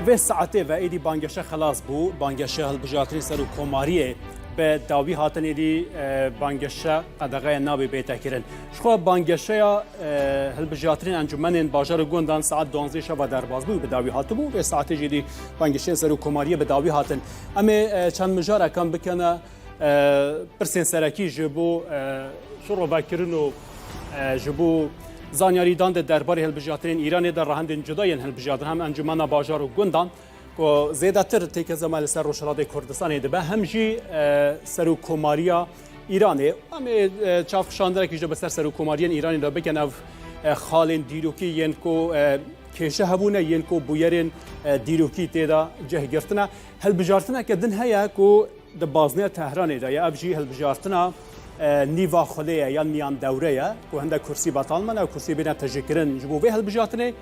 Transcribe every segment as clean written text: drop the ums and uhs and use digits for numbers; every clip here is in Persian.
و ساعته و ایدی بانگشه خلاص بو بانگشه هلبجاتری سر و کماریه به داوی هاتن ایدی بانگشه قدغه نابی بیتا کرن شخوا بانگشه هلبجاترین انجمن باجار گوندان ساعت 12 شب در باز بو به داوی هاتن بو و ساعته جدی بانگشه سر و کماریه به داوی هاتن اما چند مجار کم بکنه پرسین سرکی جبو شروع بکرن و جبو زانیاریدان درباره هلبجاترین ایران در راهندن جداین هلبجاتر هم انجمن باجار و گوندان که زیادتر تیک زمان سر روشلاده کردستان ده به همجی سر کماریا ایرانه اما چافشاندره که جب سر کماریان ایرانی دا بکن او خالین دیروکی ین کو کشه هبونه ین کو بویرین دیروکی تیدا جه گرتنا هلبجاترنا که دن هیا کو د بازنه تهران دا یا ابجی هلبجاترنا نیوا خلیه یا میان دوره که هنده کرسی بطال من و کرسی بینه تجکرن جبوه هلبجاتنه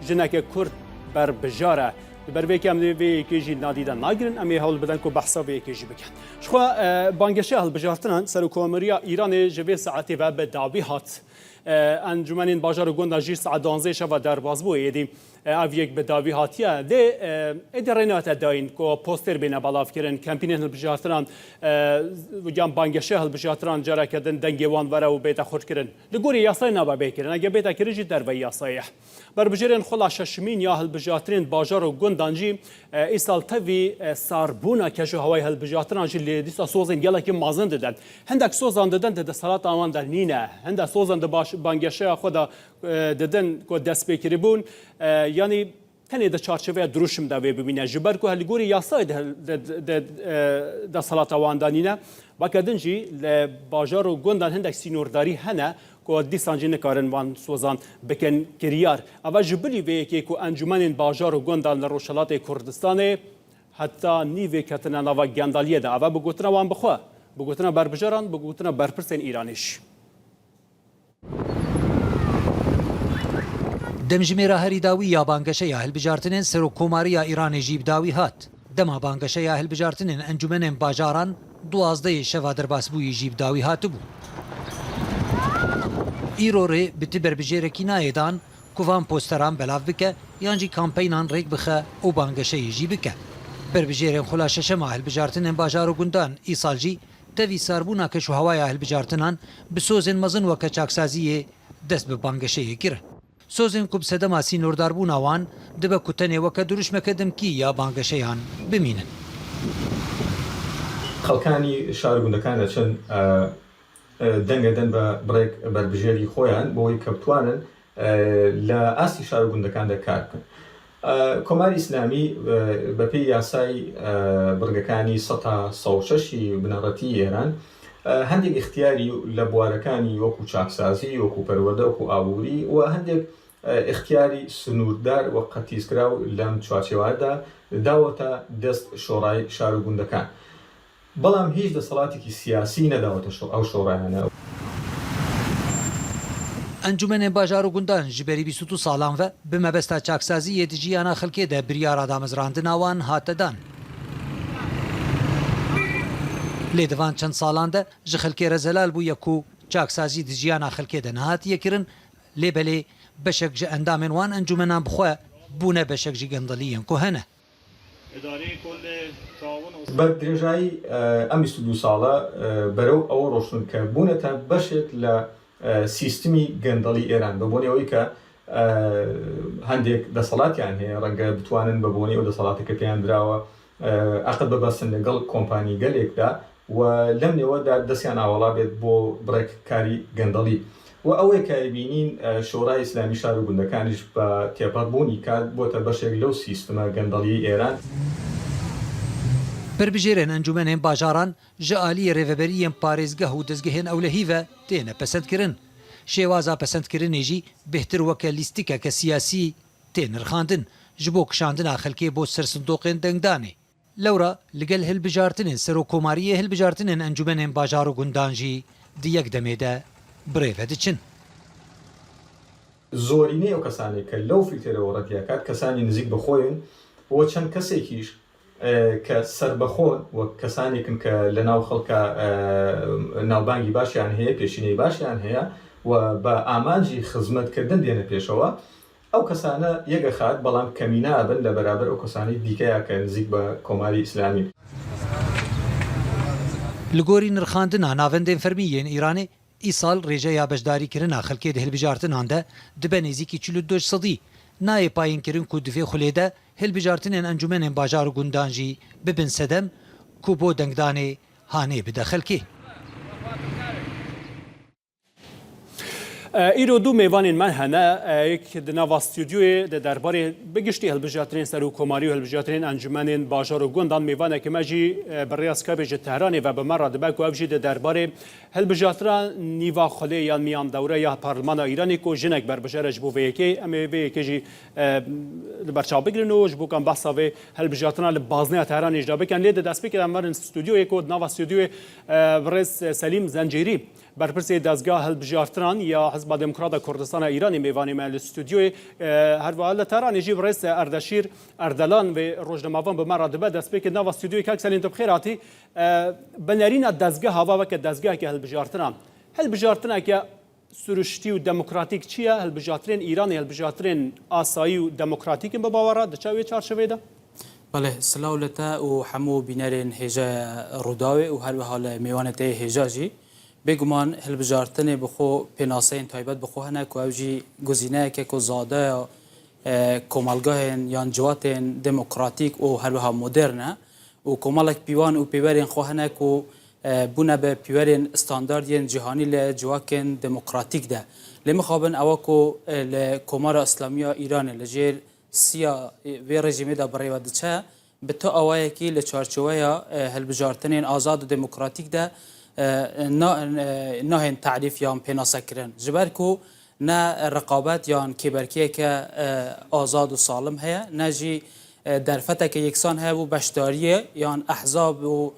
جنک کرد بر بجاره بر وی که وی کیجی نادیدن ناگرن امی حال بدن کو بحثا وی کیجی بکن شخوا بانگشه هلبجاتنان سر کومریا ایران جوی ساعتی و به داوی هات انجمن باجار گوند جی ساعت 12 شب در بازبو ایدیم او یک به داوی هاتیه ده ادرینات داین کو پوستر بینه بالاف کردن کمپین هلبجاتران و جام بانگشه هلبجاتران جرا کردن دنگوان وره و بیت خورد کردن لگوری یاسای نبا بکردن اگه بیت کردی در و یاسایه بر بجرن خلا ششمین یا هلبجاترین باجار و گوندانجی ایسال توی ساربونا کشو هوای هلبجاتران جلی دیسا سوزن گله که مازن دادن هندک سوزان دادن ده سالات آوان در نینه هندک سوزان ده بانگشه خدا دادن کو دست بکری بون یعنی تنی د چارچوبه دروشم دا وی ببینه جبر کو هلگوری یاسای د صلات واندانینه وکدنجی ل باجار و گوندان هندک سینورداری هنه کو دیسانجی نکارن وان سوزان بکن کریار اوا جبلی وی کی کو انجمن باجار و گوندان روشلات کردستان حتی نیو کتنا نوا گندالیه دا اوا بگوتنا وان بخوا بگوتنا بر بجاران بگوتنا بر پرسن ایرانیش دمجمێرە هەریداوی یا بانگەشەیە هەلبژارتنên سەر و کۆماریە ئیرانی ژی بداوی هات دەما بانگەشەیە هەلبژارتنên ئەنجومەنên باجاران دوازدەی شەوا دەرباسبووی ژی بداوی هاتبوو ئیرۆڕێ بتی بەربژێرەکی نایێدان کوڤان پۆستەران بەلاو بکە یانجی کامپەینان ڕێک بخە ئەو بانگەشەی ژی بکە بەربژێرên خۆلا شەشەما هەلبژارتنên باجار و گوندان ئیساڵژی تەوی ساربوونا کەش و هەوایە هەلبژارتنان بسۆزên مەزن وەکە چاکسازیە دەست بە بانگەشەیە کرد سۆزên ku bi sedema sînordarbûna wan dibe ku tenê weke duruşmeke dimkî ya banggeşeyan bimînin. Xelkani şar gundekان دەچن دەنگەدەن بە بڕێک بەربژێری خۆیان بۆی کە بتوانن لە ئاستی شار گوندەکان دە کار بکەن. کۆماری ئیسلامی بەپێی یاسای بڕگەکانی 106 بنەڕەتی ئێران هەندێک اختیاری لە بوارەکانی وەکو چاکسازی وەکو پەروەردە وەکو ئابووری و هەندێک اختیاری سنووردار وە قەتیسکراو لەم چوارچێوەدا داوەتە دەست شۆڕای شار و گوندەکان بەڵام هیچ دەسەڵاتێکی سیاسی نەداوەتە ئەو شۆڕایانە ئەنجومەنێن باژار و گوندان ji berî 22 salan ve bi mebesta çaksaziyê di jiyana xelkê de biryara damezrandina wan hatedan lê divan çend salan de ji xelkê re zelal bûye ku çaksazî di jiyana xelkê de nehatiye kirin lê belê beşek ji endamên wan encûmenan bixwe bûne beşek jî gendaliyên ku hene بە درێژایی ئەم 22 ساڵە بەرەو ئەوە ڕۆشتن کە بوونەتە بەشێک لە سیستمی گەندەڵی ئێران بە بۆنەوەی کە هەندێک دەسەڵاتیان هەیە ڕەنگە بتوانن بە بۆنی ئەو دەسەڵاتەکە پێیان درراوە عقد ببەستن لەگەڵ کۆمپانی گەلێکدا و لەم نێوەدا دەستیان ئاوەڵا بێت بۆ بڕێککاری گەندەڵی و ئەوەی کە بینین شۆڕای ئیسلامی شار و گوندەکانیش بە تێپەڕبوونی کات بۆتە بەشێک لەو سیستمە گەندەڵی ئێران Berbijêrên encûmenên bajaran ji aliyê rêveberiyên parêzgeh û dezgehên ewlehî ve têne pesendkirin. Şêwaza pesendkirinê jî bêhtir weke lîstikeke siyasî tê nirxandin ji bo kişandina xelkê bo sersindoqên dengdanê. Lewra li gel hilbijartinên serokkomariyê hilbijartinên encûmenên bajar û gundan jî di yek demê de birêve diçin. زۆرینەی ئەو کەسانی کە لەو فیلترەوە ڕەتیاکات کەسانی نزیک بەخۆیان وە چەند کەسێکیش کە سربەخۆن وە کەسانێکن کە لە ناو خەڵکە ناوبانگی باشیان هەیە پێشینەی باشیان هەیە و بە ئامانجی خزمەتکردن دێنە پێشەوە ئەو کەسانە یەکەخات بەڵام کەمینابن لە بەرابەر ئەو کەسانی دیکەیە کە نزیک بە کۆماری ئیسلامی. Li gorî nirxandina navendên fermî yên Îranê îsal rêjeya beşdarîkirina xelkê di hilbijartinan de dibe nêzîkî 42 sedî. Nayê payînkirin ku divê xulê de hilbijartinên encûmenên bajar û gundan jî bibin sedem ku bo dengdanê hanê bide xelkê. ایرو دو میوانین من هنه یک دنوا استودیوی د درباره بگشتی هلبجاترین سر و کماری و هلبجاترین انجمنین باجار و گوندان میوانه که مجی بریاس کابج تهران و به مراد بک و ابجی د درباره هلبجاتران نیوا خلی یا میان دوره یا پارلمان ایرانی کو جنک بر بجارج بو ویکی ام ویکی جی برچاو بگرنو جبو کان بحثا و هلبجاتران لبازنه تهران اجرا بکن لید دست بکن امرن استودیو کو دنوا استودیو برس سلیم زنجیری برپرسی دزگاه هلبجارتران یا حزب دموکرات کردستان ایرانی میوانی مال استودیوی هر وحال تهران یجی رئیس اردشیر اردلان و روزنامه‌وان به مراتب دست به که نو استودیوی که سالین تو بخیراتی بنرین دزگاه هوا و که دزگاه که هلبجارتران که سروشتی و دموکراتیک چیه هلبجارترین ایرانی هلبجارترین آسایی و دموکراتیک به باورات دچوی چارچوبه ده بله سلاولتا و حمو بینرین هجا روداوی و هر حال میوانته هجاجی بگمان هلبجارتن بخو پناسین تایبت بخو هنه که اوجی گزینه که که زاده کمالگاهن یا جواتن دموکراتیک و هر وها مدرنه و کمالک پیوان و پیورین خو هنه که بونه به پیورین استانداردین جهانی لجواکن دموکراتیک ده لمخابن اوا که لکمار اسلامی ایران لجیر سیا و رژیمی ده برای ودچه به تو اوایی که لچارچوه هلبجارتن آزاد و دموکراتیک ده نه تعریف یا پناسه کردن جبر کو نه رقابت یا کبرکیه که آزاد و سالم هست نه جی درفته که یکسان هست و بشداریه یا احزاب و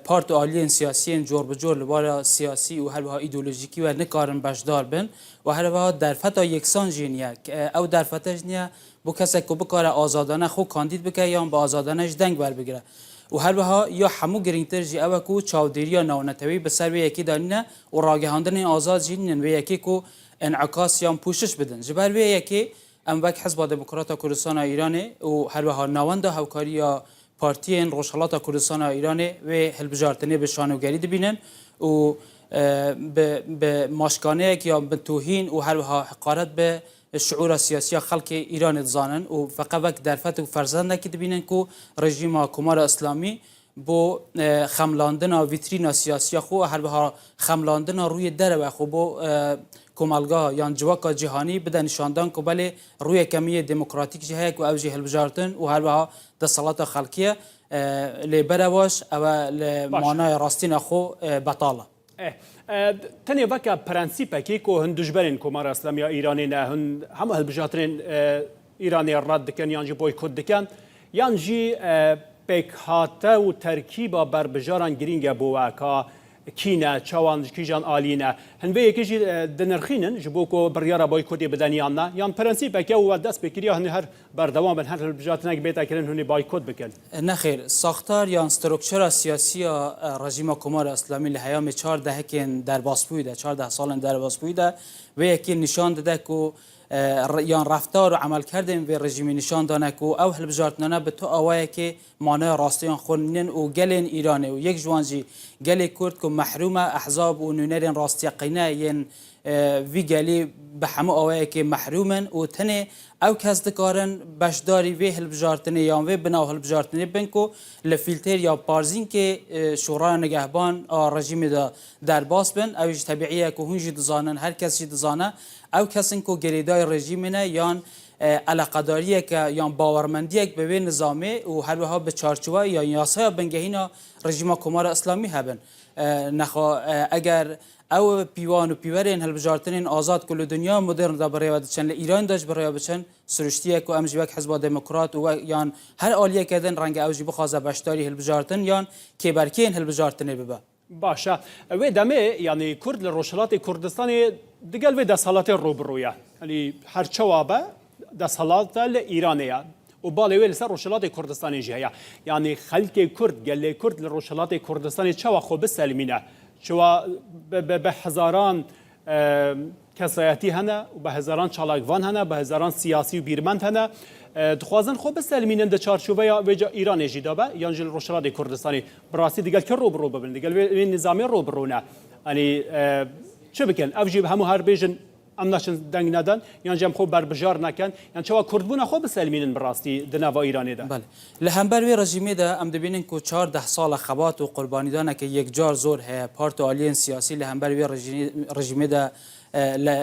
پارت عالیین سیاسیین جور به جور لبارا سیاسی و هر وها ایدئولوژیکی و نکارن بشدار بن و هر وها درفته یکسان جینیه او درفته جینیه بو کسی که بکاره آزادانه خو کاندید بکه یا با آزادانهش دنگ بر بگیره و هر وها یا همو گرینتر جی اوه کو چاودیری ناونتوی به سر یکی دانینه و راگهاندن آزاد جینین و یکی کو انعکاس یا پوشش بدن جبر و یکی ام وک حزب دموکرات کردستان ایران و هر وها ناوند هاوکاری یا پارتیین روشالات کردستان ایران و هلبجارتنی به شانوگری دبینن و به ماشکانه یا به توهین و هر وها حقارت به شعور سیاسی خلق ایران زانن و فقط وقت درفت و فرزنده که دبینن که رژیم کمار اسلامی با خملاندن و ویترین سیاسی خو هر بها خملاندن روی در و خو با کمالگاه یا جواک جهانی بده نشاندن که بله روی کمی دموکراتیک جهه که اوجه هلبجارتن و هر بها دستالات خلقیه لبرواش و لمعنای راستین خو بطاله تنی وکا پرنسیپه که که هندوشبرین کمار اسلامی ایرانی نه همه هلبجاترین ایرانی رد دکن یانجی بویکوت دکن یانجی پکهاته و ترکیبا بربجاران گرینگه بوه که کینه چوان کیجان آلینه هنوی یکیجی دنرخینن جبو که بریارا بایکوتی بدنیان نه یان پرنسیپه که و دست بکریا هنی هر بردوام هر هلبجاتنک بیتا کرن هنی بایکوت بکن نخیر ساختار یا استرکچر سیاسی رژیم کمار اسلامی لحیام 14 کن در باسپویده 14 سال در باسپویده و یکی نشان داده که یا رفتار و عمل کردن و رژیم نشان دانه که او هلبجارتنانه به تو آوایی که مانع راستیان خونین و گلین ایرانه و یک جوانجی گلی کرد که محروم احزاب و نونرین راستی قینه ین وی گلی به همه آوایی که محرومن و تنه او کس دکارن بشداری وی هلبجارتنه یا وی بناو هلبجارتنه بنکو لفیلتر یا پارزین که شورای نگهبان رژیم در باس بن اوش طبیعیه که هنجی دزانن هر کسی دزانه او کسین که گریدای رژیمینه یا علاقداریه که یا باورمندیه که به نظامه و هر وها به چارچوبه یا یاسای بنگهینا رژیم کمار اسلامی هبن نخوا اگر او پیوان و پیورین هلبجارتنین آزاد کل دنیا مدرن دا برای ودچن ایران داشت برای بچن سرشتیه که امجی وک حزب دموکرات و یا هر آلیه کردن رنگ اوجی بخوازه بشتاری هلبجارتن یا کبرکین هلبجارتنه ببه باشه و دمه یعنی کرد لروشالات کردستان دیگل و دستالات روبرویه یعنی هر چوابه دستالات ایرانیه و بالا ویل سر روشالات کردستان جهیا یعنی خلق کرد گله کرد لروشالات کردستان چوا خوب سلمینه چوا به هزاران کسایتی هنه و به هزاران چالاکوان هنه به هزاران سیاسی و بیرمند هنه دخوازن خو بسلمینن د چارچوبه یا وجا ایران جیدابه یا جل روشلاد کردستانی براستی دیگه که رو برو ببین دیگه نظامی رو برونه یعنی چه بکن افجی همو هر بیجن ام نشن دنگ ندن یعنی جم خوب بربجار نکن یعنی چوا کردبون خوب بسلمینن براستی دنوا ایرانی ده بله لهمبر وی رژیمی ده ام دبینن کو 14 سال خبات و قربانی دانه که یک جار زور ه پارت عالی سیاسی لهمبر وی رژیمی ده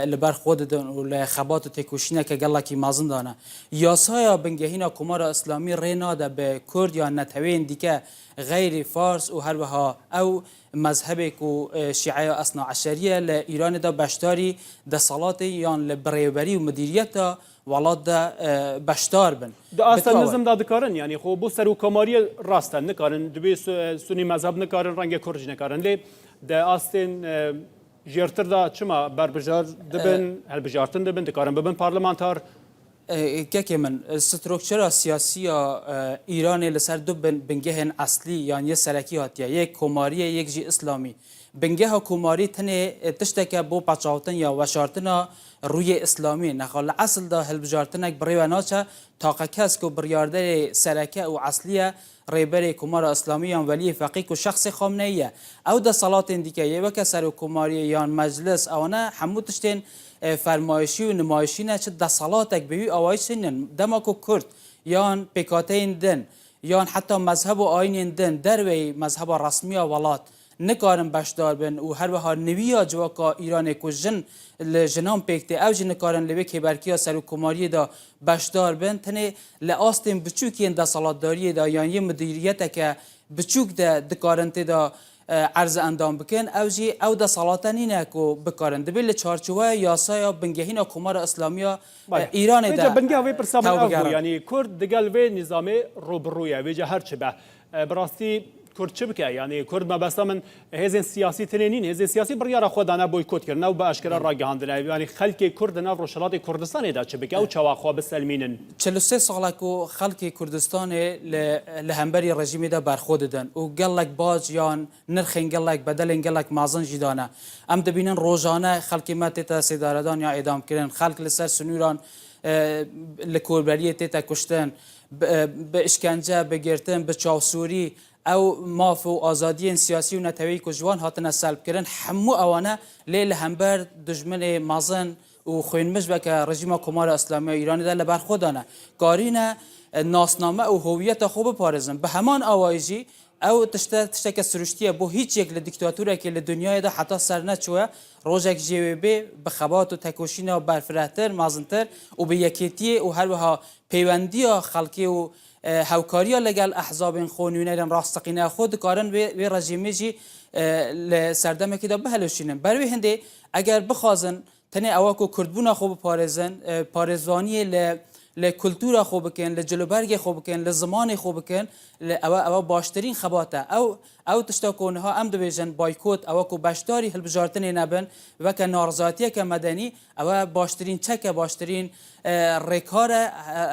لبر خود دن و لخبات و تکوشینه که گله کی مازن دانه یاسایا بنگهینا کمار اسلامی رینا ده به کرد یا نتوین دیگه غیر فارس و هر وها او مذهب کو شیعه اثنا عشریه ل ایران ده بشتاری ده صلات یا لبریبری و مدیریت ولاد ده بشتار بن ده اصلا نظم ده دکارن یعنی خو بو سر و کماری راستن نکارن دبی سنی مذهب نکارن رنگ کرج نکارن لی ده اصلا جرتر دا چما بربجار دبن هل بجارتن دبن دکارن ببن پارلمانتار که من استروکچر سیاسی ایران لسر دو بنگهن اصلی یعنی یه سرکی هاتیه یک کماری یک جی اسلامی بنگه ها کماری تنه تشتکه بو پچاوتن یا وشارتن روی اسلامی نخال اصل دا هل بجارتنک بری و ناچه تاقه کس که بریارده سرکه و اصلیه ریبر کمار اسلامی یا ولی فقیه و شخص خامنه ایه او دا صلات اندیکه یه وکه سر کماری یا مجلس او نه همو تشتین فرمایشی و نمایشی نه چه د صلاتک به اوای سنن دماکو کرد یا پیکاتین دن یا حتی مذهب و آیین دن دروی مذهب رسمی ولات نکارن بشدار بن و هر وها نویا جواکا ایران کو جن لجنام پیکته او جن نکارن لوی کبرکیا سر کماری دا بشدار بن تنه لاستن بچوکین دا صلات داری دا یعنی مدیریت که بچوک دا دکارنت دا عرض اندام بکن او دا صلاتن اینه که بکارن دبیل چارچوه یاسایا بنگهین کمار اسلامیا ایران دا بنگه وی پرسام او یعنی کرد دگل وی نظام روبرویه ویجا هر چه به براستی کرد چه بکه یعنی کرد ما بس من هزین سیاسی تنینین هزین سیاسی بریار خودانه بویکوت کردن و به اشکال راگهاندن یعنی خلک کرد نه روشلات کردستان دا چه بکه او چوا خو بسلمینن 43 ساله کو خلک کردستان لهمبری رژیم دا برخود دن و گلک باج یان نرخین گلک بدلن گلک مازن جدانه ام دبینن روزانه خلک مت تا سیداردان یا اعدام کردن خلک لسر سنوران لکوربری تا کشتن به اشکنجه بگیرتن به چاوسوری او ماف و آزادی سیاسی و نتوی که جوان هاتن سلب کردن همو اوانه لیل همبر دجمن مازن و خوینمش بکه رژیم کمار اسلامی ایرانی در لبر خودانه کارین ناسنامه و هویت خوب پارزن به همان آوایجی او تشتک سرشتیه بو هیچ یک لدیکتاتوره که لدنیای ده حتی سر نچوه روزک جویبه به خبات و تکوشین و برفرهتر مازنتر و به یکیتی و هر وها پیوندی خلقی و هاوکاریا لگل احزاب خونینه راستقینه خود کارن و رژیمی جی لسردم که دا بهلوشینن بروی هنده اگر بخوازن تنه اواکو کردبونا خوب پارزن پارزوانی لکلتورا خوب کن لجلوبرگ خوب کن لزمان خوب کن او باشترین خباته او تشتاکونه ها ام دویژن بایکوت او کو باشتاری هلبجارتن نبن و که نارضایتی که مدنی او باشترین چک باشترین ریکار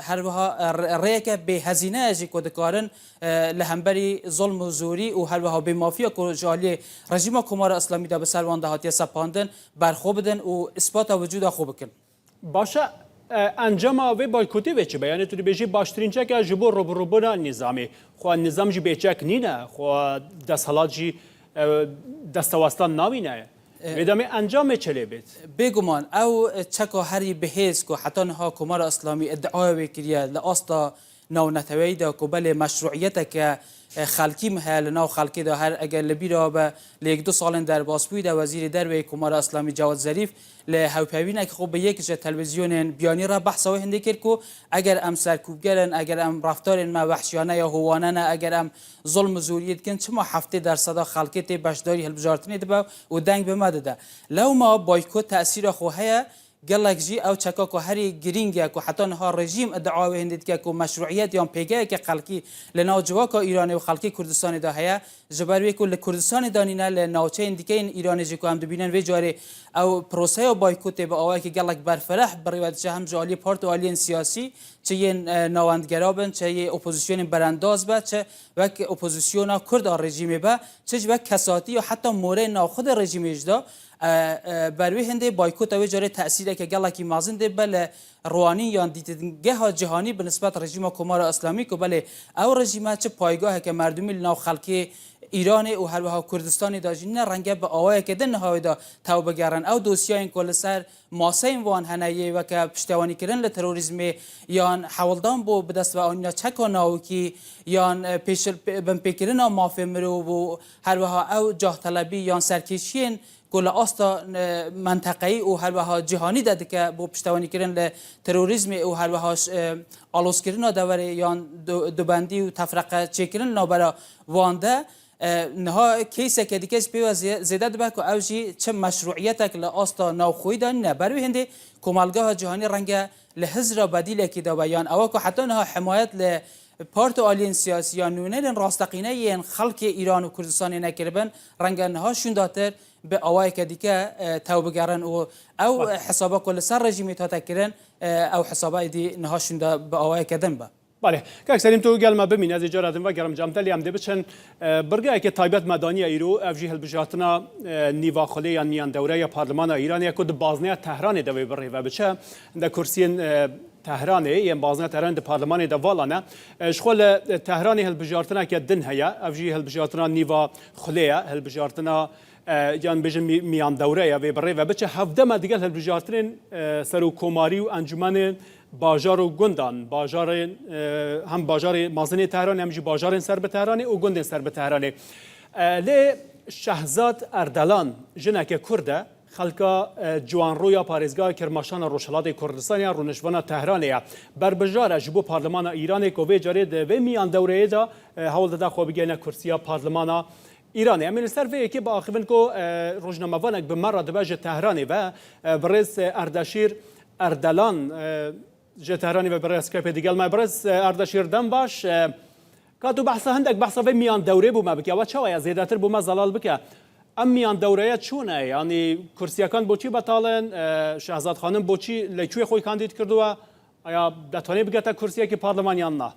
هر وها ریک به هزینه اجی کدکارن لهمبری ظلم و زوری و هر وها به مافیا کو جالی رژیم کمار اسلامی دا به سروان دهاتی سپاندن برخوب بدن و اثبات وجود خوب کن باشه انجام و بایکوتی و چه بیانه توی بیشی باشترین چه که جبور روبروبنا نظامی خو نظام جی بیچک نینه خو دستالات جی دستواستان نامینه میدامی انجام چلی بید بگمان او چکا هری بهیز که حتی نها کمار اسلامی ادعای بکریه لاستا نو نتوی دا که بله مشروعیت که خلکی محل نو خلکی دا هر اگر لبیرا به لیک 2 سال در باسپوی دا وزیر در کمار اسلامی جواد ظریف لهوپوینه که خب به یک تلویزیون بیانی را بحث و هنده کرد که اگر ام سرکوبگرن اگر ام رفتار ما وحشیانه یا هوانه نه اگر ام ظلم زوریت کن چما 70% خلکت بشداری هلبجارتنی دبا و دنگ به مدده لو ما بایکوت تاثیر خوهه گلک جی او چکا که هری گرینگه که حتی نها رژیم ادعای هندید که مشروعیت یا پیگه که خلکی لناو جواکا ایرانی و خلکی کردستان دا هیا جبروی که لکردستان دانینه لناوچه اندیکه این ایرانی جی که هم دبینن وی جاره او پروسه و بایکوت با آوه که گلک برفرح بریوادشه هم جالی پارت و آلین سیاسی چه یه نواندگرابن چه یه اپوزیسیون برانداز با چه وک اپوزیسیون کرد رژیم با چه وک کساتی و حتی موره ناخود رژیم اجدا بروی هنده بایکوت او جاره تأثیره که گلکی مازن ده بله روانی یا دیدگاه جهانی به نسبت رژیم کمار اسلامی که بله او رژیم چه پایگاه که مردمی ناو خلقی ایران و هر وها کردستان داجین رنگه به آوای که دن های دا توبه گرن او دوسیای کل سر ماسه وان هنایه و که پشتوانی کردن لتروریسم یا حولدان بو بدست و آنیا چک و ناوکی یا پیش بن پیکرنا مافی مرو و هر وها او جاه طلبی یا سرکشین کل آستا منطقه‌ای و هر وها جهانی داده که بو پشتوانی کردن لتروریسم و هر وهاش آلوس کردن دوره یا دوبندی و تفرقه چکردن نابرا وانده نها کیسه که دیگه پیو زیاده دبه که اوجی چه مشروعیت که لآستا ناوخوی دان نه بروی هنده کمالگاه جهانی رنگ لحزر بدیل که دا بیان او که حتی نها حمایت ل پارت آلین سیاسی یا نونن راستقینه ین خلق ایران و کردستان نکربن رنگ نها شون داتر به آوای که دیگه توبه گرن او حسابا کل سر رژیمی تا تکرن او حسابا دی نها شون دا به آوای کدن با بله که سلیم تو گل ما ببین از اجاره و گرم جامتلی هم دبچن برگه که تایبت مدانی ایرو افجی هلبجاتنا نیوا خلی یا نیان دوره یا پارلمان ایران یا کد بازنه تهران دوی بره و بچه در کرسین تهران یا بازنه تهران در پارلمان دوالانه شغل تهران هلبجاتنا که دن هیا افجی هلبجاتنا نیوا خلی هلبجاتنا یان بجن میان دوره یا بره و بچه هفته ما دیگه هلبجاتن سرو کماری و انجمن باجار و گندان باجار هم باجار مازن تهران هم باجار سر به تهران و گند سر به تهران لی شهزاد اردلان جنک کرده خلقا جوان رویا پارێزگای کرماشان ڕۆژهەڵاتی کوردستان ڕوونشوانە تەهرانەیە بربژارە ji bo پارلمانا ئیرانê ku vê carê di vê miyan dewreyê de hewl dida xwe bigihîne kursiya parlemana İranê. Em ê li ser vê yekê biaxivin ku rojnamevanek bi me re dibe ji Tehranê ve birêz Erdeşîr Erdelan ji Tehranê ve birêz Skypê digel me birêz Erdeşîr dem baş ka tu behsa hindek behsa vê miyan dewrê bû me bike we çawa ya zêdetir bû me zelal bike ام میان دورeye çûne yani kursiyakan boçî betalin Şehzad Xanim boçî li çûyê xwe kandîd kirduwe aya detwanê bigete kursiyekî parlemaniyan na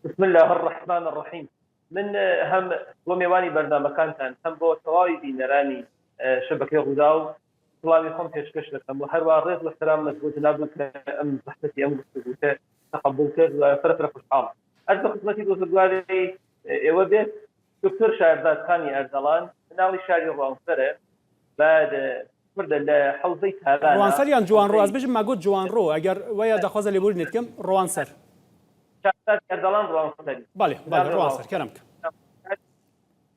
Bismillahirrahmanirrahim min hem bo mêwanî bernamekantan hem bo tewayî bîneranî şebekeyê Xweda û silavê xwe pêşkeş dikim û her wa rêz li selam me got nabin em zehmetî em guftugû te teqebûl kir firefire xweşxal ez bi xizmetî dozergwarê êwe bêt دکتر شهرداد خانی اردلان ناوی شهری روانسره بعد فرد لحوزه تهران روانسر یان جوان رو از بجم مگود جوان رو اگر ویا دخواز لیبوری نتکم روانسر شهرداد اردلان روانسری بله بله روانسر کرم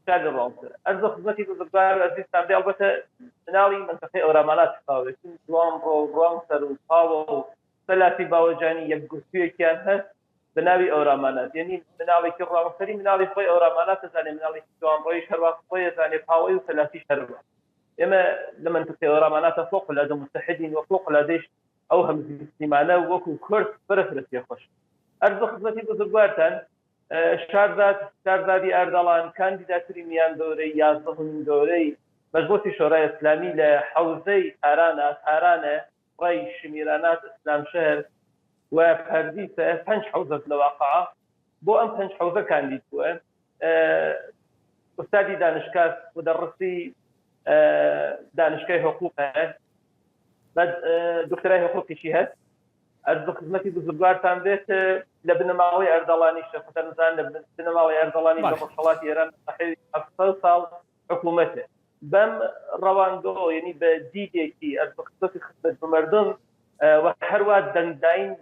شهر روانسر از خدمتی بزرگوار عزیز تابعی البته ناوی منطقه اورامانات خواهد جوان رو روانسر و پاو ثلاثی باوجانی یک گفتوی کیان هست بناوی اورامانات یعنی بناوی که روانسری بناوی خوی اورامانات زنی بناوی جوان روی شهر خوی زنی پاوی و ثلاثی شهر اما لمنطقه اورامانات فوق الأدم متحدين وفوق الأديش او هم استمانه وكو كرد فرفرت يخش ارزو خدمتي بزرگوارتان شهرزادی اردلان کاندیداتوری میان دوره 11 دوره مجلس شورای اسلامی لحوزه تهران رای شمیرانات اسلام شهر وفرديسه 5 حوزه الواقعه بو ام 5 حوزه كانديد بو استاذي دانشكاس مدرسي دانشكاي حقوقه بعد دكتوراه حقوق شهاد از خدمتي بزرگوارتان بيت لبنماوي اردلاني شفت نزان لبنماوي اردلاني بمرحلات ايران صحيح 7 سال حكومته بم رواندو يعني بديديكي از خدمتي خدمت بمردم وحروا دنداين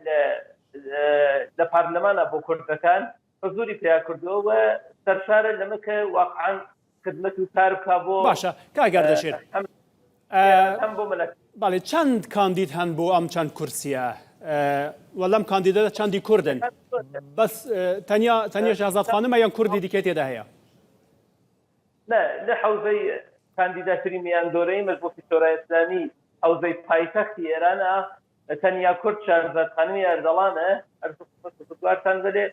لبرلمان ابو كردستان حضوري فيها كردو وسرشار لمك واقعا خدمته تاركا بو باشا كاگردشیر هم بو ملك بله چند کاندید هن بو ام چند کرسیه ولم کاندیدات چندی کردن بس تنیا شهزاد خانم یا کردی دیکتی ده هیا نه لحوزي كانديداتري ميان دوري مجلس الشورى الاسلامي حوزي پایتخت ایران تنیا کرد شهرزاد خانمی اردلانه ارزوارتان ولی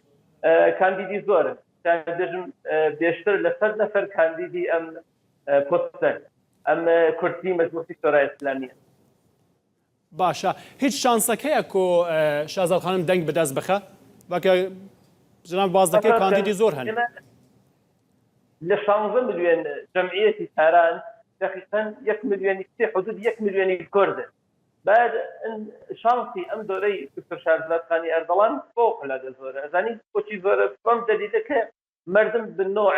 کاندیدی زور دژم بیشتر لسد نفر کاندیدی ام پستر ام کردی مجلس شورای اسلامی باشا هیچ شانسکه کو شهزاد خانم دنگ به دست بخه و که جناب بازدکه کاندیدی زور هن ل 16 مليون جمعيه تهران دقيقا 1 مليون حدود 1 مليون كرد بعد شانسي ام دوري دكتور شارزات خاني اردوان فوق هذا زور زاني كوتشي زور فهم جديدك مردم بالنوع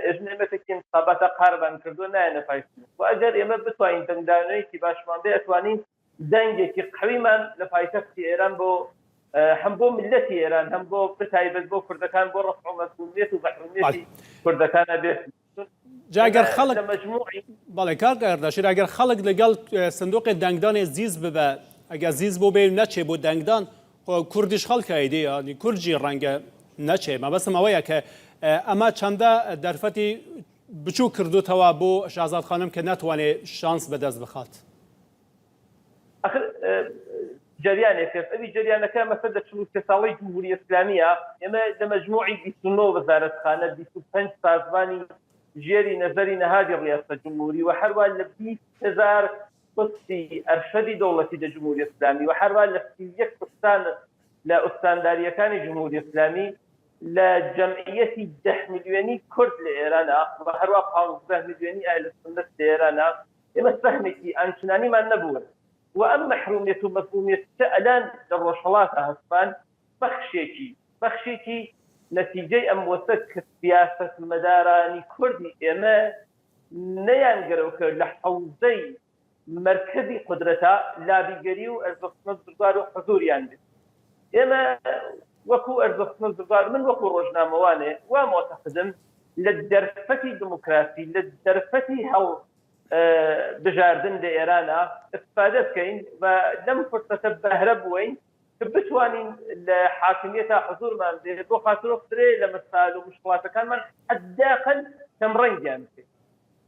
اجنبتك انتخابات قربا كردونا انا فايت واجر يما بتوين دنداني كي باش ماندي اتواني دنجي كي قريما لفايتك ايران بو هم بو ملتي ايران هم بو بتايبز بو كردكان بو رفعوا مسؤوليته وبحرميتي كردكان به جاگر خلق مجموعي بله کار کرداشیر اگر خلق لگل صندوق دنگدان زیز ببه اگر زیز بو بین نچه بو دنگدان کردیش خلق ایدی یعنی کردجی رنگ نچه ما بس مویا که اما چنده درفتی بچو کردو توا بو شهزاد خانم که نتوانه شانس به دست بخواد اخر جريان كيف ابي جريان كان مسد شنو كساوي جمهوريه اسلاميه اما لمجموعي بيسنو وزاره خانه بيسفنج سازماني جيري نظري هذه الرئاسه الجمهوريه وحروا لبي نزار قصي ارشدي دوله الجمهوريه الاسلاميه وحروا لبي يكستان لا استانداريه كان جمهوريه اسلامي لا جمعيه 10 مليوني كرد لايران وحروا 15 مليوني اهل السنه لايران اما فهمتي انشناني ما نبور واما محروميه ومظلوميه الان للرشلات هسبان بخشيكي نتيجه اموسك سياسه مداراني كردي اما نيانقروا لحوزي مركزي قدرتها لا بيقري وارزق نصدر وحضور يعني اما وكو ارزق نصدر من وكو رجنا موانئ ومعتقدم للدرفتي ديمقراطي للدرفتي هل بجاردن لإيران استفادت كين ولم فرصة بهرب وين بتوانين لحاكميتها حضور ما بو خاطرو قدري لما سالوا مشكلات كان من حداقل تمرن يعني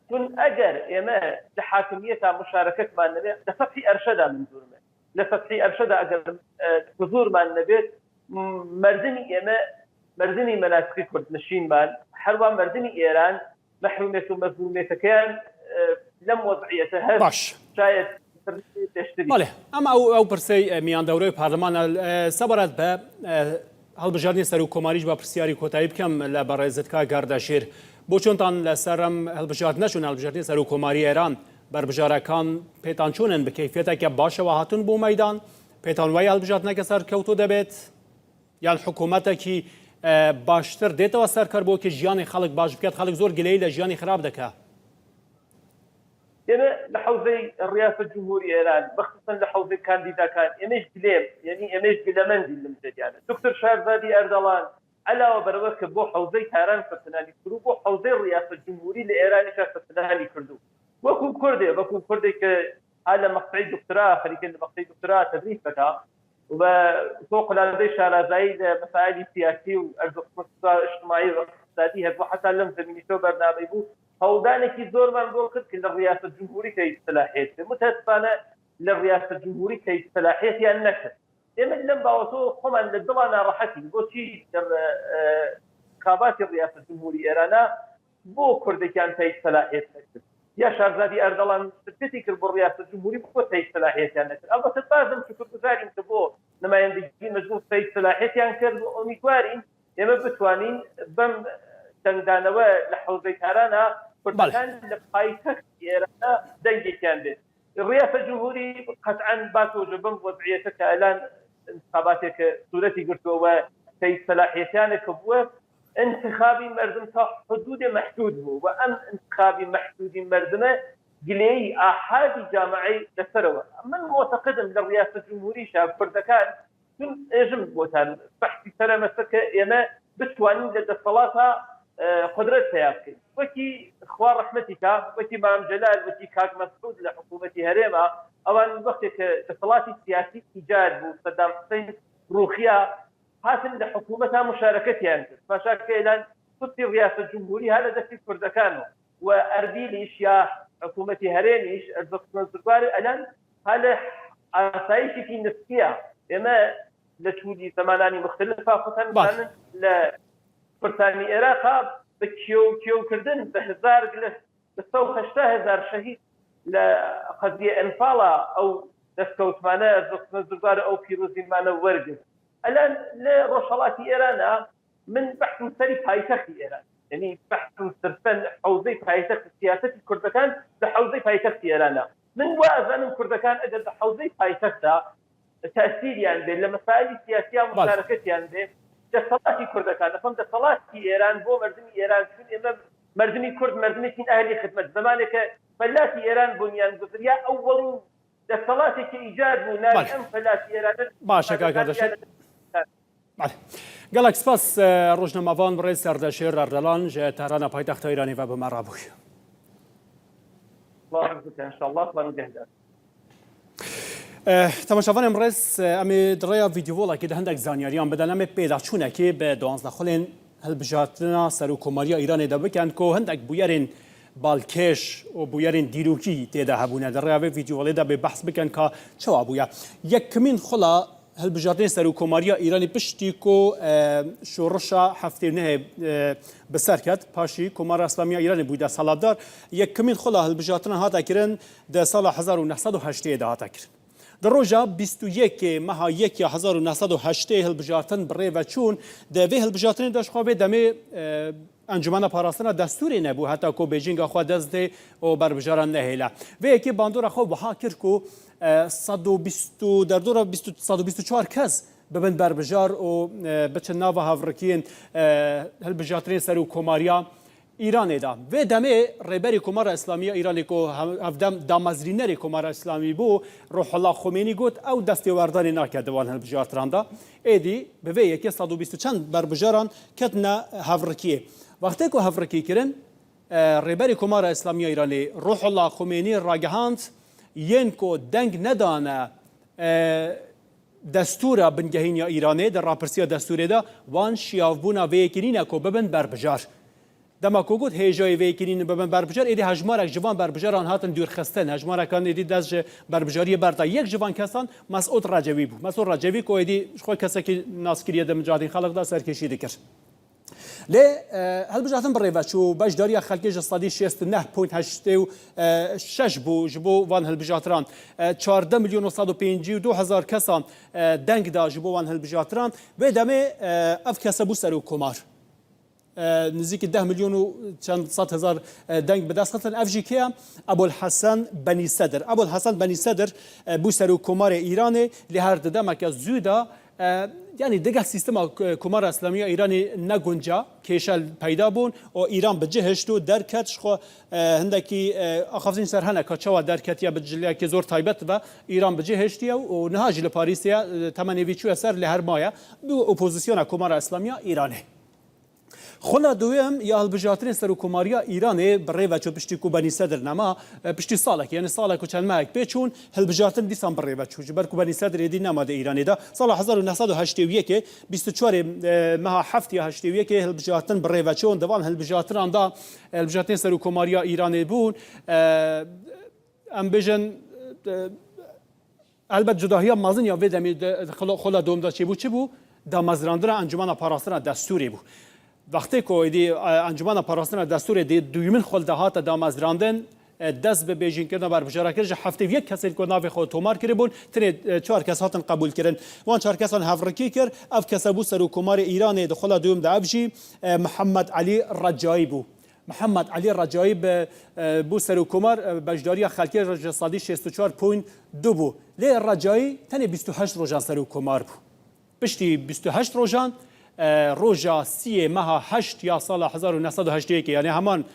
كن اجر يما لحاكميتها مشاركه مع النبي لفتحي ارشدها من دون لفتحي ارشدها اجر حضور مع النبي مردني يما مردني مناسك كرد نشين مال حروا مردني ايران محروميه ومظلوميه كان لم وضعيتها باش شاید بله اما او پرسی میان دوره پارلمان صبرت به هەڵبژاردنی سەر و کۆماریش بە پرسیاری کۆتایی بکەم لە بەڕێزتکە گاردەشیر بۆ چۆنتان لەسەرم هەڵبژارد نەچوون هەڵبژاردنی سەر و کۆماری ئێران بربژارەکان پێتان چۆنن بە کەیفێتێکە باشەوە هاتون بۆ مەیدان پێتان وایە هەڵبژاردنەکە سەرکەوتو دەبێت یان حکوومەتێکی باشتر دێتەوە سەرکەر بۆ کە ژیانی خەڵک باش بکات خەڵک زۆر گلەی لە ژیانی خراپ دەکات يعني لحوزي الرئاسه الجمهوريه الان بخصوصا لحوزي كانديدا كان يمش بليم يعني يمش بلمندي المجد يعني دكتور شارزادي اردوان على وبروك بو حوزي تهران فتنالي كردو بو حوزي الرئاسه الجمهوريه لايران فتنالي كردو وكو كردي على مقطعي دكتوراه خليكين مقطعي دكتوراه تدريس فتاه وفوق لدي شارزايد مسائل سياسيه وارزق اجتماعي واقتصادي هذا حتى لم زميني تو برنامج بو هودانێکی زۆرمان بۆ کرد کە لە ڕیاسەت جمهوری کەی سەلاحیەت متاسفانە لە ڕیاسەت جمهوری کەی سەلاحیەتیان نەکرد ئێمە لەم باوەتەوە خۆمان لە دڵا ناڕەحەتین بۆچی انتخاباتی ڕیاسەت جمهوری ئێرانە بۆ کوردێکیان تەی سەلاحیەت نەکرد یا شارزادی ئەردەڵان سرکەتی کرد بۆ ڕیاسەت جمهوری بۆ تەی سەلاحیەتیان نەکرد ئەلبەتە بازم شکرگوزارین کە بۆ نمایندگی مەجموع تەی سەلاحیەتیان کرد و ئومیدوارین ئێمە بتوانین بەم دەنگدانەوە لە حوزەی کارانە کوردەکان لە پایتەختی ئێرانە دەنگێکیان بێت ڕیاسە جمهوری قەتعەن باتۆژە بەم وەضعیەتە کە ئەلان انتخاباتێکە سوورەتی گرتووە کەی سەلاحیەتیانێکە بووە انتخابی مردم تا حدود محدود بوو و ئەم انتخابی محدودی مردمە گلەیی ئاحادی جامعەی لەسەرەوە من معتەقدم لە ڕیاسە جمهوریشە کوردەکان چون ئێژم بۆتان بەحسی سەرەمەسە کە ئێمە بتوانین لە دەسەڵاتە قدرت سياسي وكي اخوان رحمتك وكي مام جلال وكي كاك مسعود لحكومتي هريمه اوان وقت اتصالاتي السياسي ايجاد صدام حسين روخيا حاسم لحكومتها مشاركتها انت مشاكل الان تصير رئاسه الجمهوريه هذا دفي كردكانو واربيليش يا حكومتي هريميش ارزق نصدقاري الان هذا اسايشي في نفسيه اما لتولي زماناني مختلفه خصوصا لا برتاني عراق بكيو كردن بهزار بسو 18000 شهيد لقضيه انفالا او دسكوت معنا زقنا او بيروزي معنا ورقه الان لروشالات ايران من بحث مختلف هاي تخي ايران يعني بحث صرفا حوزه پایتەخت سیاستی کوردەکان لە حوزەی پایتەختی ئێرانە من وازانم کوردەکان ئەگەر لە حوزەی پایتەختدا تأثیریان بێت لە مەسائلی سیاسیان مشارەکەتیان بێت دەسەڵاتی کوردەکان دەفەم دەسەڵاتی ئێران بۆ مردمی ئێران چون ئێمە مردمی کورد مردمێکی ئاهلی خدمەت زمانێکە فەلاتی ئێران بنیان گوزریا ئەوەڵین دەسەڵاتێکی ئیجاد بوو ناوی ئەم فەلاتی ئێران باشە کاکەدەشێت گەلک سپاس ڕۆژنەماوان بڕێ سەردەشێر ئەردەڵان ژە تارانە پایتەختە ئیرانی بە بەمە ڕابووی تەماشاوانم ڕێز ئەمێ دڕێیا ڤیدیۆڵێکی دە هەندێک زانیاریان بدەن ئەمێ پێداچوونەکێ بە 12 خولێن هەڵبژاردنە سەر و کۆماریە ئیرانی دەبکەن کۆ هەندێک بویەرین بالکێش و بویەرین دیروکی تێدا هەبوونە دەڕێاوێ ڤیدیۆڵێدا بێ بەحس بکەن کە چاوا بووە یەکمین خۆڵا هەڵبژاردنی سەر و کۆماریە ئیرانی پشتی کۆ شۆڕشە هەفتێ نەهێ بەسەر کەت پاشی کۆمارە ئەسلامیە ئیرانی بوویدا سەڵاتدار یەکمین خۆڵا هەڵبژاردنە هاتەکردن دە ساڵە 1970 هاتەکرد در روزا 21 ماه 1980 هەڵبژاردن بڕێوە چوون دەوێ هەڵبژاردنی دەشخوا بێ دەمێ ئەنجومانە پاراستنە دەستوری نەبوو هەتا کۆ بێژینگە خوا دەست دێ و بەربژاران نەهێلا وەیەکی باندۆرە خۆ وها کرد و 124 کەس ببن بەربژار و بچن ناوە هاوڕکیین هەڵبژاردنی سەر و کۆماریە ئیرانێدا وێ دەمێ ڕێبەری کۆمارە ئیسلامیە ئیرانی کۆ هەفدەم دامەزرینەری کۆمارە ئیسلامی بوو ڕۆحەڵا خۆمێنی گوت ئەو دەستێواردانی ناکات دەوان هەڵبژاردنراندا ئێدی بەوێ یەکێ 120 چەند بەربژاران کەتنە هاوڕکیە وەختێک و هەڤڕکیکردن ڕێبەری کۆمارە ئیسلامیە ئیرانی ڕۆحەڵا خۆمێنی ڕاگەهاند یەن کۆ دەنگ نەدانە دەستورە بنگەهینیا ئیرانێ دە ڕاپرسیە دەستورێدا وان شیاوبوونا وەیەکردینە کۆ ببن بەربژار دەما کۆگوت هێژای وەیەکردین ببن بەربژار ئێدی هەژمارێک جوان بەربژاران هاتن دوورخستن هەژمارەکان ئێدی دەست بەربژاریە بەردا یەک جوان کەسان مەسعود ڕەجەوی بوو مەسعود ڕەجەوی کۆ ئێدی خۆی کەسێکی ناسکریە دەمجادی خەڵکدا سەرکێشی دەکرد لێ هەڵبژاردن بڕێوەچوو بەشداریە خەڵکیش سەدی 69.86 بوو ji bo van hilbijartiran 14 milyon و 152 هزار کەسان دەنگدا ji bo van hilbijartiran vê demê ev kese bû ser û komar نزیکی 10 میلیون و چند صد هزار دنگ به دست خستن اف جی که ابوالحسن بنی صدر ابوالحسن بنی صدر بو سر و کمار ایرانی لی هر دمک از زودا یعنی دیگه سیستم کمار اسلامی ایرانی نگنجا کشل پیدا بون و ایران به جهش تو درکتش خو هندکی آخافزین سرهنه کچوا درکتیا به جلیه که زور تایبت و ایران به جهشتیا و نهاج لپاریسیا تمنیویچو اثر لی هر مایا دو اپوزیسیون کمار اسلامی ایرانی خلا دویم یا هەڵبژاردنی سەر و کۆماریە ئیرانێ بڕێوەچوو پشتی کوبەنی سەدر نەما پشتی ساڵێک یعنی ساڵێک و چەند مایەک پێچوون هەڵبژاردن دیسان بڕێوەچوو ji ber کوبەنی سەدر ێدی نەمادە ئیرانێدا ساڵە 1970 24 مەها هەفتی هەشتێویەکێ هەڵبژاردن بڕێوەچوون دەوان هەڵبژاردناندا هەڵبژاردنی سەر و کۆماریە ئیرانێ بوون ئەم بێژن ئەلبەت جوداهیە مازن یا وێ دەمی خۆلا دومدا چی بوو چی بوو دامەزراندنە ئەنجومانە پاراستنە دەستوری بوو وقتی که ایدی انجمن پاراستن دستور دی دویمین خلده هات دامازراندن دست به بیژین کردن بر بشارکرج هفته یک کسی که ناو خود تومار کرده بود تری 4 کس هاتن قبول کردن وان 4 کسان هفرکی کرد اف کسبو سر و کمار ایران دخل دوم دعوجی محمد علی رجایی بو محمد علی رجایی بو سر و کمار بجداری خلکی رجسادی 64.2 بو لی رجایی تنی 28 روزان سر و کمار بو پشتی 28 روزان روزا 3 ماه 8 یا سال 1980 یعنی همان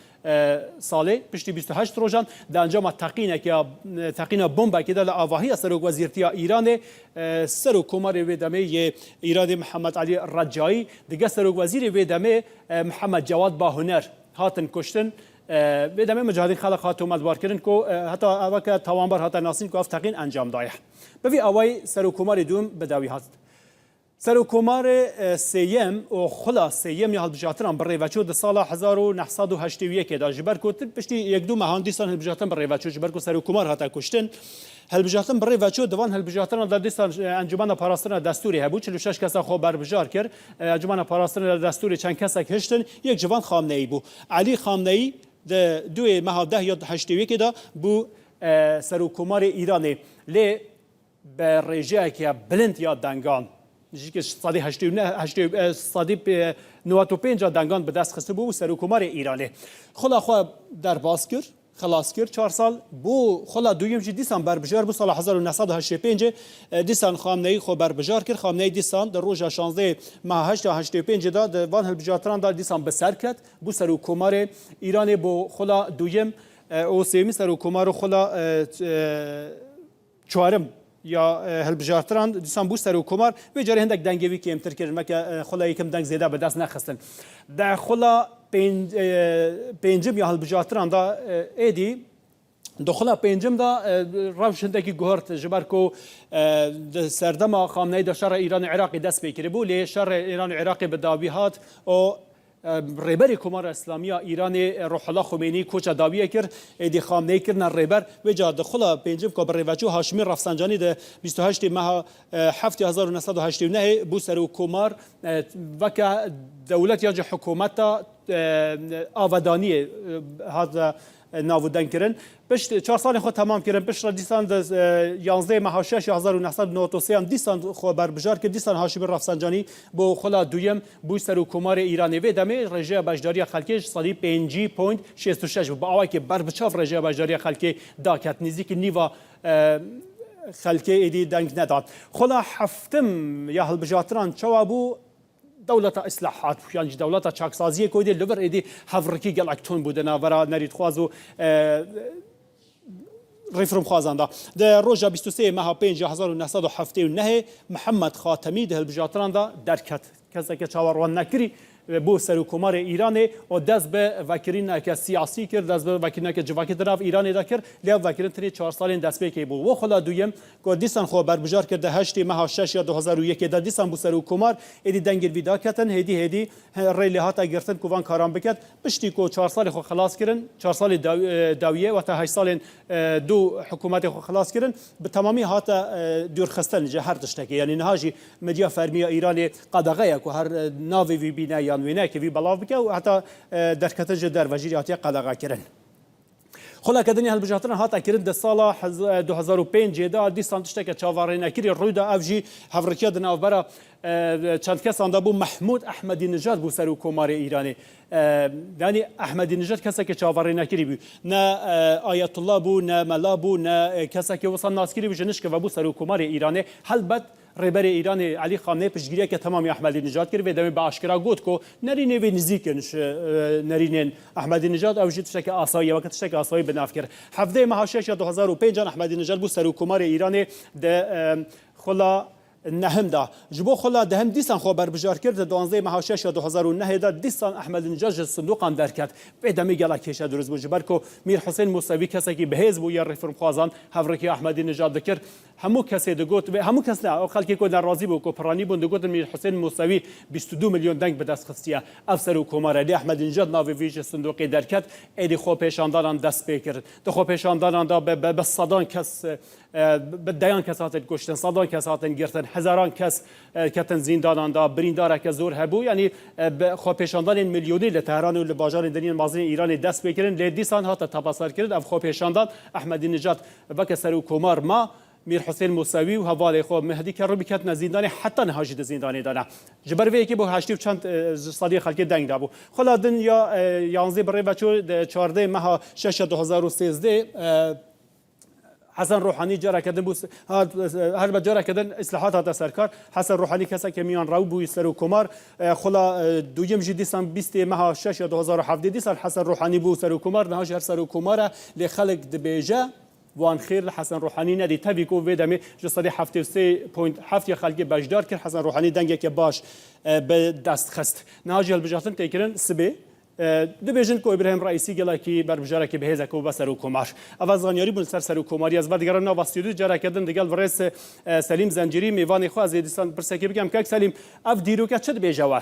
ساله پشتی 28 روزان در انجام تقینه بمب که در آواهی سرک وزیرتی ایران سرک کمار ویدمه ایران محمد علی رجایی دیگه سرک وزیر ویدمه محمد جواد باهنر هاتن کشتن ویدمه مجاهدین خلق هاتو مدبار کردن که حتی اوقات توانبر هاتن ناسین که تقین انجام دایه بوی اوای سرک کمار دوم بداوی هست سر و کمار سیم و خلا سیم یا هەڵبژاردنان بڕێوەچوو دە ساڵە 1970 دا ji ber ku piştî yek du mehan dîsan hilbijartin bڕێوەچوو ji ber ku ser û komar hata kuştin hilbijartin bڕێوەچوو divan hilbijartinan da dîsan encumena parastina destûrê hebû 46 kesa xwe berbijar kir encumena parastina destûrê çend kesek hiştin yek civan Xamneyî bû Elî Xamneyî di duê meha 10 ya 80 da bû ser û komarê Îranê lê bi rêjeyekiya bilind ya dengan که صدی 95 دنگان به دست خسته بود سرکومار ایرانی خلا در باز کرد خلاص کرد 4 سال بو خلا دویم جی دیسان بربجار بو سال 1985 دیسان خامنه‌ای خو بربجار کرد خامنه‌ای دیسان در روز 16 ماه 885 دا وان هلبجاتران دا دیسان بسر کرد بو سرکومار ایرانی بو خلا دویم او سیمی سرکومار خلا چهارم یا هلبجاتران دیسان بو سرکومار و جاری هندک دنگوی که امتر کرد مکه خلا یکم دنگ زیاده به دست نخستن در خلا پنجم یا هلبجاتران دا ایدی دخلا پنجم دا روشندگی گهرت جبر کو سردما خامنه‌ای دا شر ایران عراقی دست بکری بو لی شر ایران عراقی به داویهات او ریبر کمار اسلامی ایران روح الله خمینی کوچ داویه کرد ایدی خامنه‌ای کردن ریبر و جا دخلا پنجم کو بر ریوچو هاشمی رفسنجانی ده 28 ماه 7989 بو سر کمار وک دولت یا حکومت آودانی هذا ناودن کردن پشت 4 سال خود تمام کردن پشت دیسان 11 ماه 6993 دیسان خو بربجار که دیسان هاشمی رفسنجانی بو خلا دویم بو سرکومار ایرانی و دمه رژه بجداری خلکش سالی 5.66 با آوای که بربچاف رژه بجداری خلکی داکت نزدیک نیوا خلکی ایدی دنگ نداد خلا هفتم یا هلبجاتران چوابو دولت اصلاحات یعنی دولت چاکسازی کویده لور ایدی هفرکی گل اکتون بودنا ورا نرید خوازو ریفرم خوازنده در روز 23 ماه 5979 محمد خاتمی ده هلبجاتران دا درکت کسی که چاوروان نکری بو سرکومار ایران و دست به وکیلین که سیاسی کرد دست به وکیلین که جواکی طرف ایران دا کرد لیا وکیلین تری 4 سال دست به کی بو و خلا دویم کو دیسان خو بربجار کرده 8 ماه 6 یا 2001 دا دیسان بو سرکومار ایدی دنگل ویدا کتن هدی ریلی هاتا گرتن کوان کارام بکد پشتی کو 4 سال خو خلاص کردن 4 سال داویه و تا 8 سال دو حکومت خو خلاص کردن به تمامی هاتا دور خستن جهر تشتکی یعنی نهاجی مدیا فرمی ایران قدغه کو هر ناوی وی بینه یان وینه که وی بلاو بکه و حتی در کتج در وزیر آتی قدغه کردن خلا کدنی هلبجاتران هاتا کرد در سال 2005 دا دیسان تشتک چاواری نکری روی دا افجی هفرکیا دناو برا چند کس آنده بو محمود احمدی نژاد بو سرکومار ایرانی یعنی احمدی نژاد کسی که چاواری نکری بو نه آیت الله بو نه ملا بو نه کسی که وصل ناسکری بو جنش که بو سرکومار ایرانی البته ریبر ایران علی خامنه‌ای پشگیری که تمامی احمدی نژاد کرد و دمی به آشکارا گفت که نرینه و نزدیکنش نرینن احمدی نژاد اوجید شک آسایی وقت شک آسایی بناف کرد 17 ماه 6 2005 احمدی نژاد بو سرکومار ایران ده خلا نهم دا جبو خلا دهم دیسان خو بربجار کرد 12 ماه 6 2009 دا دیسان احمدی نژاد صندوق اندر کرد و دمی گلا کیش درز بو جبر کو میر حسین موسوی کسی که به حزب و یا ریفرم خوازان هفرکی احمدی نژاد کرد همو کسی دگوت و همو کس نه خلکی کو ناراضی بو کو پرانی بو دگوت میر حسین موسوی 22 میلیون دنگ به دست خستیا افسر حکومت علی احمدی نژاد ناوی ویژه صندوق در کرد ایدی خو پیشانداران دست بکرد تو خو پیشانداران دا به صدان کس به دیان کسات گشتن صدان کسات گرتن هزاران کس کتن زندان دا بریندار که زور هبو یعنی خو پیشاندان میلیونی ل تهران و ل بازار دنیا مازن ایران دست بکرن ل دیسان هات تبصر کرد اف خو پیشاندان احمدی نژاد و کسر حکومت ما میر حسین موسوی و حواله خو مهدی کرو بکت زندان حتی نهاجد زندانی دانا جبر وی کی بو هشتی چند صدی خلک دنگ دابو خلا دنیا 11 بر بچو 14 ماه 6 2013 حسن روحانی جرا کردن بو هر بجرا کردن اصلاحات هات سرکار حسن روحانی کسا که میان راو بو سرکومار خلا دویم جدی سن 20 ماه 6 2017 سال حسن روحانی بو سرکومار نهاج هر سرکومار لخلق دبیجه وان خیر حسن روحانی ندی تبی کو و دمی جسدی 73.7 خلق بجدار که حسن روحانی دنگه که باش به دست خست نهاج البجاتن تکرن سبه دو بیژن کو ابراهیم رئیسی گلا کی بر بجاره کی بهزه کو بسر حکومت اواز غانیاری بون سر حکومتی از بعد دیگران نواستیدو جاره کردن دیگه ورس سلیم زنجیری میوان خو از دیسان پرسکی بگم که سلیم اف دیروکا چه بیجوا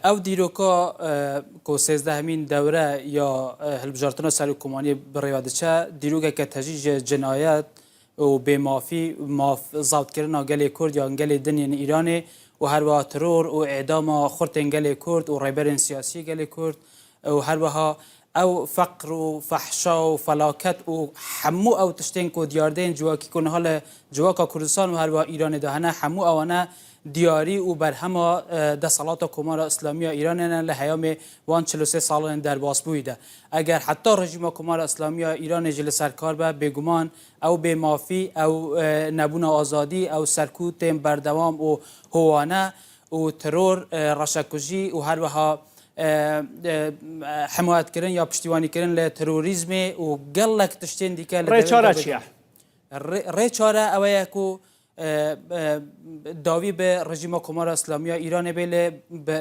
او دیروکا کو 13 همین دوره یا هلبجارتنا سر حکومتی بریادچه دیروکا که تجیج جنایت و به مافی ضبط کردن گلی کرد یا گلی دنیا ایران و هر با ترور و اعدام خورت گلی کرد و ریبر سیاسی گلی کرد و هر با او فقر و فحشا و فلاکت و همو او تشتین کو دیاردین جواکی کن حال جواکا کردستان و هر با ایران دهنه همو اوانه دیاری و برهما دسالات کمار اسلامی ایران لحیام وان 43 سال در باس بویده اگر حتی رژیم کمار اسلامی ایران جل سرکار به بگمان او به مافی او نبون آزادی او سرکوت بردوام و هوانه و ترور رشکجی و هر وها حمایت کردن یا پشتیبانی کردن ل تروریسم و گلک تشتین دیگه ریچاره چیه؟ ریچاره اوه کو داوی به رژیم کمار اسلامی ایران بیل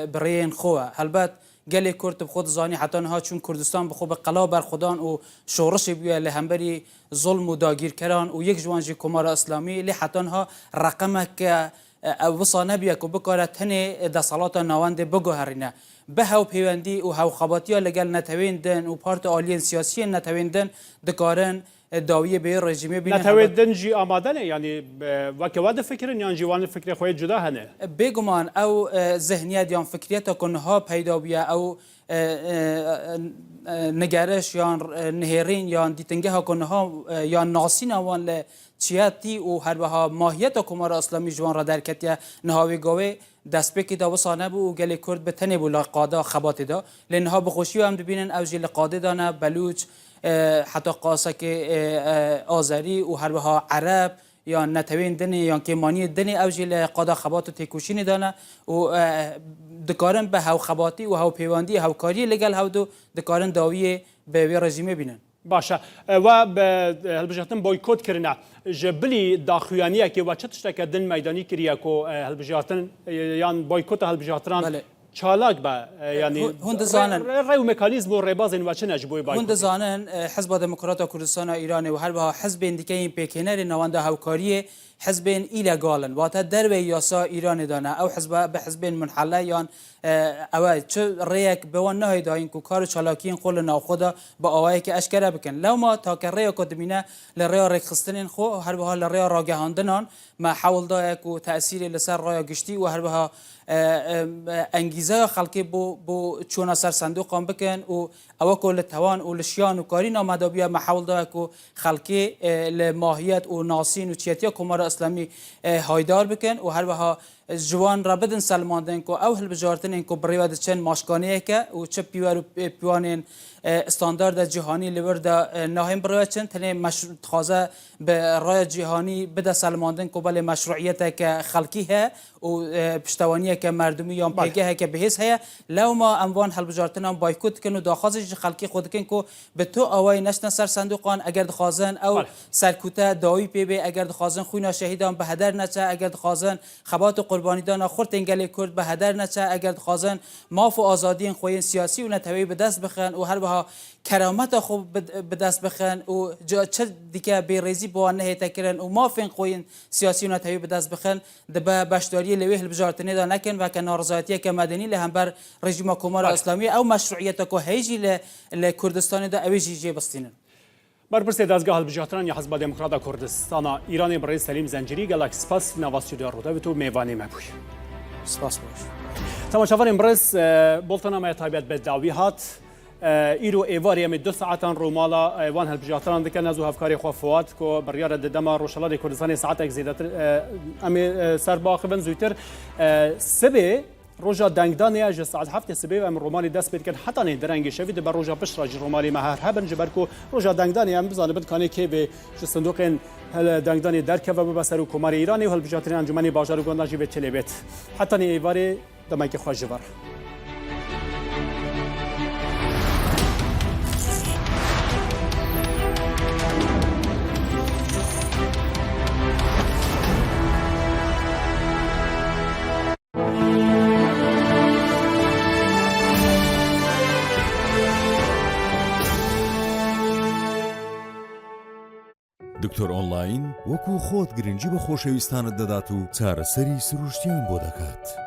برین خواه البته گلی کرد خود زانی حتی نها چون کردستان به خوب قلا بر خودان و شورش بیه لهمبری ظلم و داگیر کران و یک جوانجی کمار اسلامی لی حتی نها رقمه که وصانه بیه که بکاره تنه دسالات نواند بگوهرینه به هاو پیوندی و هاو خباتی ها لگل نتویندن و پارت آلین سیاسی نتویندن دکارن داویه به رژیمه بینه نتویدن جی آماده نه یعنی وکه واد فکرن یا جوان فکر خواهد جدا هنه بگمان او ذهنیت یا فکریت کنها پیدا بیه او نگرش یا نهرین یا دیتنگه ها کنها یا ناسین آوان چیاتی و هر بها ماهیت کمار اسلامی جوان را درکتیه نهاوی گاوه دست بکی دا وصانه بو و گلی کرد به تنه بولا قاده خبات دا لنها بخوشی هم ببینن او جیل قاده دانه بلوچ حتی قاسک آذری و هر بها عرب یا نتوین دنی یا کمانی دنی او جیل قاده خبات و تکوشین دانه و دکارن به هاو خباتی و هاو پیواندی هاو کاری لگل هاو دو دکارن داوی به رژیمه بینن باشه و به هلبجاتن بایکوت کرنه جبلی داخویانیه که و چه تشتکه دن میدانی کریه که هلبجاتن یان بایکوت هلبجاتران چالاک با یعنی هند زانن ری و مکانیزم و ریبازین و چه نجبوی بایکوت هند زانن حزب دموکرات کردستان ایران و هر با حزب دیگه این پیکنر نوانده هاوکاری حزب ایلگالن واتا در یاسا ایران دانه او حزب به حزب منحله یان او چه ریک به ون نه داین کو کار چالاکین قول ناخدا با اوای که اشکره بکن لو ما تا که ری کدمینه لریا رخصتنین خو هر به لریا راگهاندنان ما حول دا کو تاثیر لسر رایا گشتی و هر به انگیزه خلقی بو چون سر صندوق هم بکن و او کل توان و لشیان و کاری نامدابیه محاول دا کو خلقی لماهیت و ناسین و چیتیا کمار اسلامی هایدار بکن و هر بها جوان را بدن سلماندن کو او هل بجارتن کو بریواد چن ماشکانه که و چه پیوانین استاندارد جهانی لورد ناهم بروچن تنه مشروع خازه به رای جهانی بده سلماندن کو بل مشروعیت که خلقی ه و پشتوانی که مردمی یا پیگه که بهس ه لو ما اموان هل بجارتن بایکوت کنو داخازش خلقی خود کن کو به تو اوای نشنا سر صندوقان اگر خازن او سرکوته داوی پی به اگر خازن خوینا شهیدان به هدر نچه اگر خازن خبات قربانی دان خورت انگل کرد به هدر نچه اگر خازن ماف و آزادی خوین سیاسی و نتوی به دست بخن و هر بها کرامت خوب به دست بخن و چه دیگه بیریزی با نه تکرن و مافین خوین سیاسی و نتوی به دست بخن به بشداری لویه بجارتنی دا نکن و که نارضایتی که مدنی لهم بر رژیم کمار اسلامی او مشروعیت کو هیجی لکردستان دا اویجی جی بستینن برپرسی دستگاه هلبجاتران یا حزب دموکرات کردستان ایران برای سلیم زنجیری گلک سپاس نواسیده روده و تو میوانی مبوی سپاس باش تماشاور امروز بولتنامه تایبیت به داوی هات ایرو ایواری ام 2 ساعتان رومالا وان هلبجاتران دکن از هفکاری خوافوات کو بریار دما روشلاد کردستان ساعت اگزیدتر ام سر باخبن زویتر سبه روجا دنگدانه اج ساعت 7 سبه ام رومالی دست بید کن حتی نه درنگ شوید بر روجا پشت راج رومالی مهر هبن جبرکو روجا دنگدانه ام بزانه بد کانه که به صندوق هل دنگدانه درک و بسر کمار ایرانی و هلبجاتران انجمنی بازار گنداجی به تلبیت حتی نه ایواری دمای خوش جبر دکتۆر ئۆنلاین وەکو خۆت گرنگی بە خۆشەویستانت دەدات و چارەسەری سروشتیان بۆ دەکات.